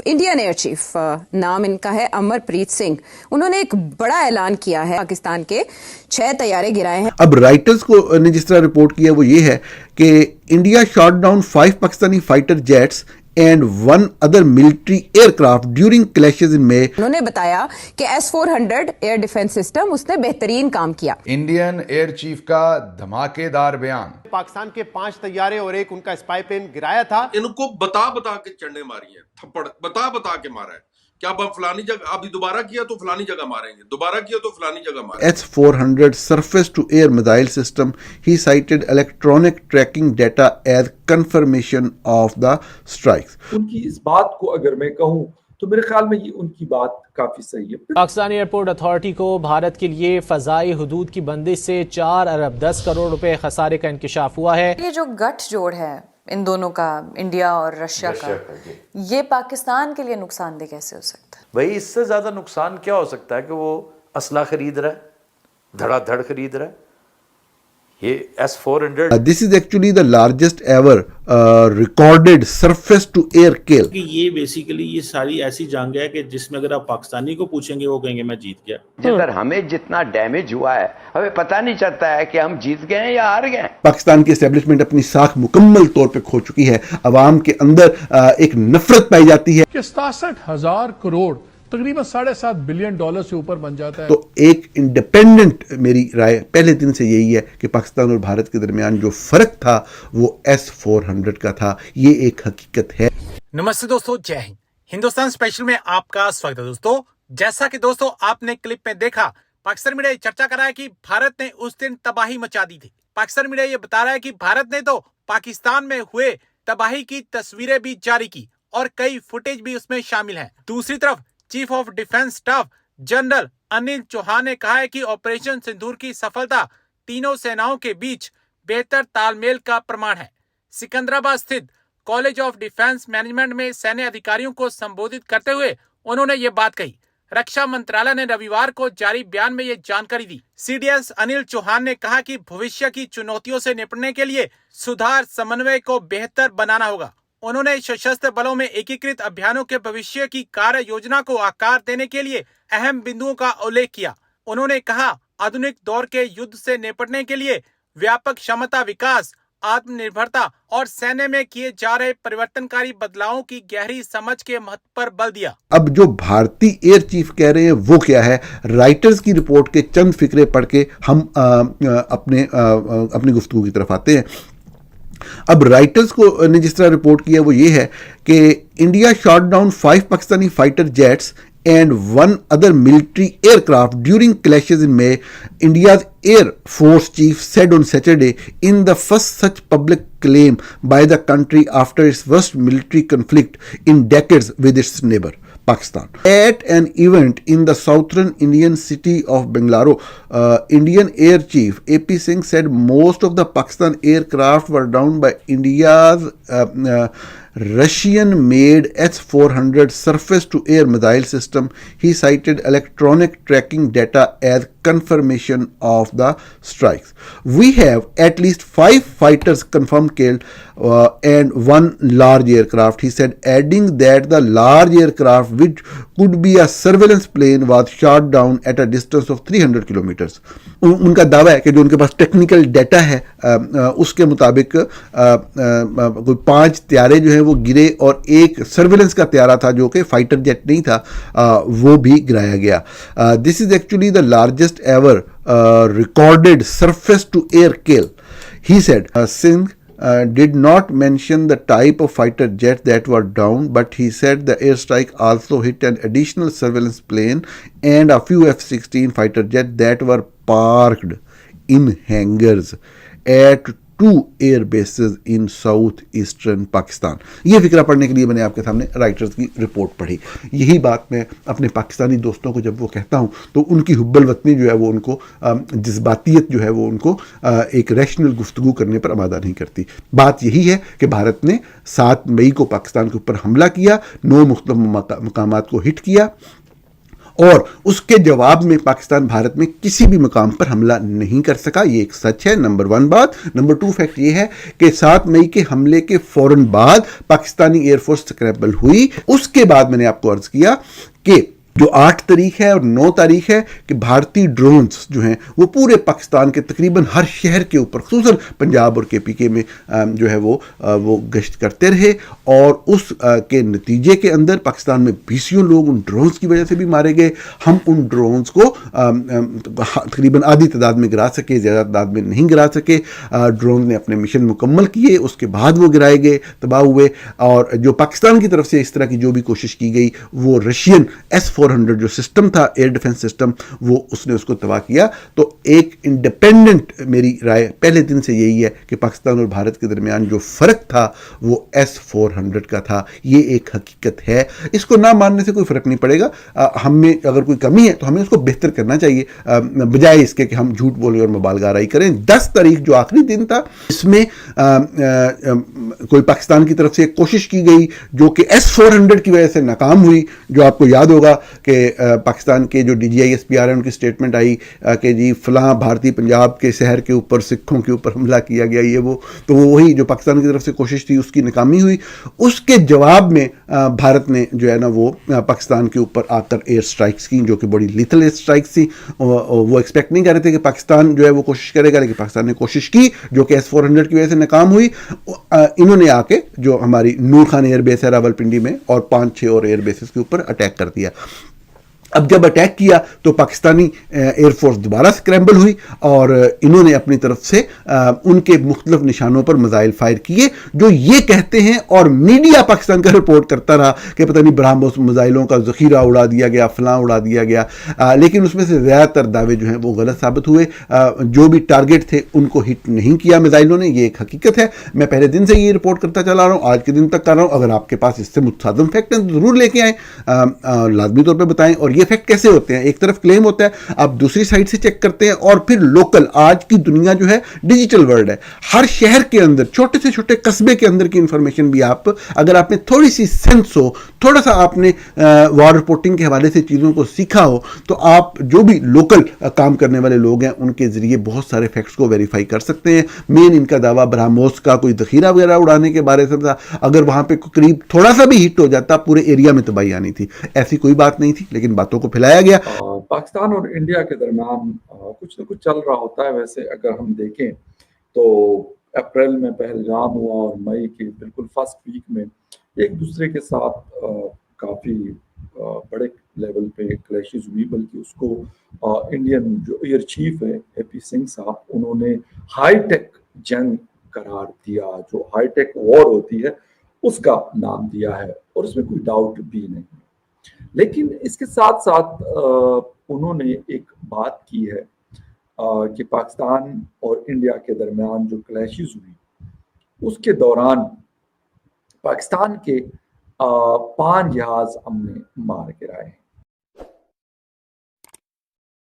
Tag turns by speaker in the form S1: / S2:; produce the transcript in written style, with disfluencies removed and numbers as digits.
S1: Indian air chief, नाम इनका है अमरप्रीत सिंह। उन्होंने एक बड़ा ऐलान किया है, पाकिस्तान के 6 तैयारे गिराए हैं।
S2: अब राइटर्स को ने जिस तरह रिपोर्ट किया वो ये है कि India shot down 5 Pakistani fighter jets and one other military aircraft during clashes in May.
S1: उन्होंने बताया कि S-400 एयर डिफेंस सिस्टम उसने बेहतरीन काम किया।
S3: इंडियन एयर चीफ का धमाकेदार बयान।
S4: पाकिस्तान के 5 तैयारे और एक उनका स्पाई प्लेन गिराया था।
S5: इनको बता के चढ़ने मारी है, थप्पड़ बता के मारा है। क्या अब फलानी जगह अभी दोबारा किया तो फलानी जगह मारेंगे, दोबारा किया तो फलानी जगह मारेंगे।
S2: S-400 surface to air missile system. He cited electronic tracking data as confirmation of the strikes.
S6: उनकी इस बात को अगर मैं कहूं तो मेरे ख्याल में ये उनकी बात काफी सही है।
S7: पाकिस्तान एयरपोर्ट अथॉरिटी को भारत के लिए फजाई हुदूद की बंदिश से 4 अरब 10 करोड़ रुपए खसारे का इंकशाफ हुआ है।
S8: ये जो गठजोड़ है इन दोनों का, इंडिया और रशिया का, ये पाकिस्तान के लिए नुकसानदेह कैसे हो सकता है?
S9: भाई इससे ज्यादा नुकसान क्या हो सकता है कि वो असला खरीद रहा है, धड़ाधड़ खरीद रहा है। ये S-400
S2: this is actually the largest ever recorded surface to air kill.
S10: कि ये बेसिकली ये सारी ऐसी जंग है कि जिसमें अगर आप पाकिस्तानी को पूछेंगे वो कहेंगे मैं जीत गया।
S11: जिधर हमें जितना डैमेज हुआ है हमें पता नहीं चलता है कि हम जीत गए हैं या हार गए।
S2: पाकिस्तान की एस्टेब्लिशमेंट अपनी साख मुकम्मल तौर पे खो चुकी है। अवाम के अंदर एक नफरत पाई जाती है
S12: कि 67,000 करोड़ तकरीबन $7.5 बिलियन से ऊपर बन जाता है।
S2: तो एक इंडिपेंडेंट मेरी राय पहले दिन से यही है कि पाकिस्तान और भारत के दरमियान जो फर्क था वो S-400 का था। ये एक हकीकत है।
S13: नमस्ते दोस्तों, जय हिंद। हिंदुस्तान स्पेशल में आपका स्वागत है दोस्तों। जैसा कि दोस्तों आपने क्लिप में देखा, पाकिस्तान मीडिया चर्चा कर रहा है कि भारत ने उस दिन तबाही मचा दी थी। पाकिस्तान मीडिया ये बता रहा है कि भारत ने तो पाकिस्तान में हुए तबाही की तस्वीरें भी जारी की और कई फुटेज भी उसमें शामिल है। दूसरी तरफ chief of defence staff general Anil Chauhan ने कहा है कि ऑपरेशन सिंदूर की सफलता तीनों सेनाओं के बीच बेहतर तालमेल का प्रमाण है। सिकंदराबाद स्थित कॉलेज ऑफ डिफेंस मैनेजमेंट में सैन्य अधिकारियों को संबोधित करते हुए उन्होंने ये बात कही। रक्षा मंत्रालय ने रविवार को जारी बयान में ये जानकारी दी। CDS अनिल चौहान ने कहा कि भविष्य की चुनौतियों से निपटने के लिए सुधार समन्वय को बेहतर बनाना होगा। उन्होंने सशस्त्र बलों में एकीकृत अभियानों के भविष्य की कार्य योजना को आकार देने के लिए अहम बिंदुओं का उल्लेख किया। उन्होंने कहा, आधुनिक दौर के युद्ध से निपटने के लिए व्यापक क्षमता विकास, आत्मनिर्भरता और सैन्य में किए जा रहे परिवर्तनकारी बदलावों की गहरी समझ के महत्व पर बल दिया।
S2: अब जो भारतीय एयर चीफ कह रहे हैं वो क्या है, राइटर्स की रिपोर्ट के चंद फिक्रे पढ़ के हम अपनी गुफ्तगू की तरफ आते हैं। अब राइटर्स को ने जिस तरह रिपोर्ट किया वो ये है कि India shot down 5 Pakistani fighter jets and one other military aircraft during clashes in May, India's Air Force chief said on Saturday, in the first such public claim by the country after its worst military conflict in decades with its neighbor, Pakistan. At an event in the southern Indian city of Bengaluru, Indian Air Chief AP Singh said most of the Pakistan aircraft were down by India's Russian-made S-400 surface-to-air missile system. He cited electronic tracking data as confirmation of the strikes. We have at least 5 fighters confirmed killed and 1 large aircraft, he said, adding that the large aircraft, which could be a surveillance plane, was shot down at a distance of 300 kilometers. उनका दावा है कि जो उनके पास technical data है उसके मुताबिक कोई 5 त्यारे जो हैं वो गिरे और एक सर्वेलेंस का त्यारा था जो कि फाइटर जेट नहीं था, वो भी गिराया गया। This is actually the largest ever recorded surface to air kill, he said. Singh did not mention the type of fighter jet that were down, but he said the airstrike also hit an additional surveillance plane and a few F-16 fighter jets that were parked in hangars at 2 air bases in south eastern Pakistan. ये फिक्रा पढ़ने के लिए मैंने आपके सामने writers की report पढ़ी। यही बात मैं अपने पाकिस्तानी दोस्तों को जब वो कहता हूँ तो उनकी हुब्बल वतनी जो है वो उनको जज्बातियत जो है वो उनको एक रैशनल गुफ्तगू करने पर आमादा नहीं करती। बात यही है कि भारत ने 7 मई को पाकिस्तान के ऊपर हमला किया, 9 मुख्तलिफ मकामात को हिट किया और उसके जवाब में पाकिस्तान भारत में किसी भी मुकाम पर हमला नहीं कर सका। ये एक सच है, नंबर 1 बात। नंबर 2 फैक्ट ये है कि 7 मई के हमले के फौरन बाद पाकिस्तानी एयरफोर्स स्क्रैम्बल हुई। उसके बाद मैंने आपको अर्ज किया कि जो 8 तारीख है और 9 तारीख है कि भारतीय ड्रोन्स जो हैं वो पूरे पाकिस्तान के तकरीबन हर शहर के ऊपर, खुसूसन पंजाब और KPK में जो है वो गश्त करते रहे, और उस के नतीजे के अंदर पाकिस्तान में 20 लोग उन ड्रोन्स की वजह से भी मारे गए। हम उन ड्रोन्स को तकरीबन आधी तादाद में गिरा सके, ज़्यादा तादाद में नहीं गिरा सके। ड्रोन ने अपने मिशन मुकम्मल किए, उसके बाद वो गिराए गए, तबाह हुए। और जो पाकिस्तान की तरफ से इस तरह की जो भी कोशिश की गई वो रशियन S-400 जो सिस्टम था, एयर डिफेंस सिस्टम, वो उसने उसको तबाह किया। तो एक इंडिपेंडेंट मेरी राय पहले दिन से यही है कि पाकिस्तान और भारत के दरमियान जो फ़र्क था वो S-400 का था। ये एक हकीकत है, इसको ना मानने से कोई फ़र्क नहीं पड़ेगा। हम में अगर कोई कमी है तो हमें उसको बेहतर करना चाहिए, बजाय इसके कि हम झूठ बोलें और मुबालगाराई करें। 10 तारीख जो आखिरी दिन था, इसमें कोई पाकिस्तान की तरफ से एक कोशिश की गई जो कि S-400 की वजह से नाकाम हुई। जो आपको याद होगा कि पाकिस्तान के जो DGI SPR है, उनकी स्टेटमेंट आई कि जी फलां भारतीय पंजाब के शहर के ऊपर सिखों के ऊपर हमला किया गया, ये वो। तो वो वही जो पाकिस्तान की तरफ से कोशिश थी उसकी नाकामी हुई। उसके जवाब में भारत ने जो है ना वो पाकिस्तान के ऊपर आकर एयर स्ट्राइक्स की, जो कि बड़ी लीथल एयर स्ट्राइक्स थी। वो एक्सपेक्ट नहीं कर रहे थे कि पाकिस्तान जो है वो कोशिश करेगा, लेकिन पाकिस्तान ने कोशिश की जो कि S-400 की वजह से नाकाम हुई। इन्होंने आके जो हमारी नूर खान एयरबेस है रावलपिंडी में और 5-6 और एयरबेसेस के ऊपर अटैक कर दिया। अब जब अटैक किया तो पाकिस्तानी एयरफोर्स दोबारा स्क्रैम्बल हुई और इन्होंने अपनी तरफ से उनके मुख्तलिफ निशानों पर मिसाइल फायर किए, जो ये कहते हैं, और मीडिया पाकिस्तान का रिपोर्ट करता रहा कि पता नहीं ब्रह्मोस मिसाइलों का जखीरा उड़ा दिया गया, फलां उड़ा दिया गया। लेकिन उसमें से ज़्यादातर दावे जो हैं वो गलत साबित हुए। जो भी टारगेट थे उनको हिट नहीं किया मिसाइलों ने, ये एक हकीकत है। मैं पहले दिन से ये रिपोर्ट करता चला रहा हूँ, आज के दिन तक कर रहा हूँ। अगर आपके पास इससे मुतसादिम फैक्ट हैं तो ज़रूर लेके आएँ, लाजमी तौर पर बताएँ। और ये फैक्ट कैसे होते हैं? एक तरफ क्लेम होता है, आप दूसरी साइड से चेक करते हैं, और फिर लोकल, आज की दुनिया जो है डिजिटल वर्ल्ड है, हर शहर के अंदर, छोटे से छोटे कस्बे के अंदर की इंफॉर्मेशन भी आप, अगर आप में थोड़ी सी सेंस हो, थोड़ा सा आपने वॉर रिपोर्टिंग के हवाले से चीज़ों को सीखा हो, तो आप जो भी लोकल काम करने वाले लोग हैं उनके जरिए बहुत सारे फैक्ट्स को वेरीफाई कर सकते हैं। मेन इनका दावा ब्रह्मोस का कोई जखीरा वगैरह उड़ाने के बारे में था। अगर वहां पे करीब थोड़ा सा भी हिट हो जाता पूरे एरिया में तबाही आनी थी। ऐसी कोई बात नहीं थी, लेकिन बातों को फैलाया गया।
S6: पाकिस्तान और इंडिया के दरमियान कुछ न कुछ चल रहा होता है। वैसे अगर हम देखें तो अप्रैल में पहलगाम हुआ और मई के बिल्कुल फर्स्ट वीक में एक दूसरे के साथ काफ़ी बड़े लेवल पे क्लैशेस हुई। बल्कि उसको इंडियन जो एयर चीफ है AP सिंह साहब, उन्होंने हाईटेक जंग करार दिया, जो हाईटेक वॉर होती है उसका नाम दिया है, और इसमें कोई डाउट भी नहीं। लेकिन इसके साथ साथ उन्होंने एक बात की है कि पाकिस्तान और इंडिया के दरमियान जो क्लैशेस हुई उसके दौरान पाकिस्तान के 5 जहाज हमने मार गिराए हैं।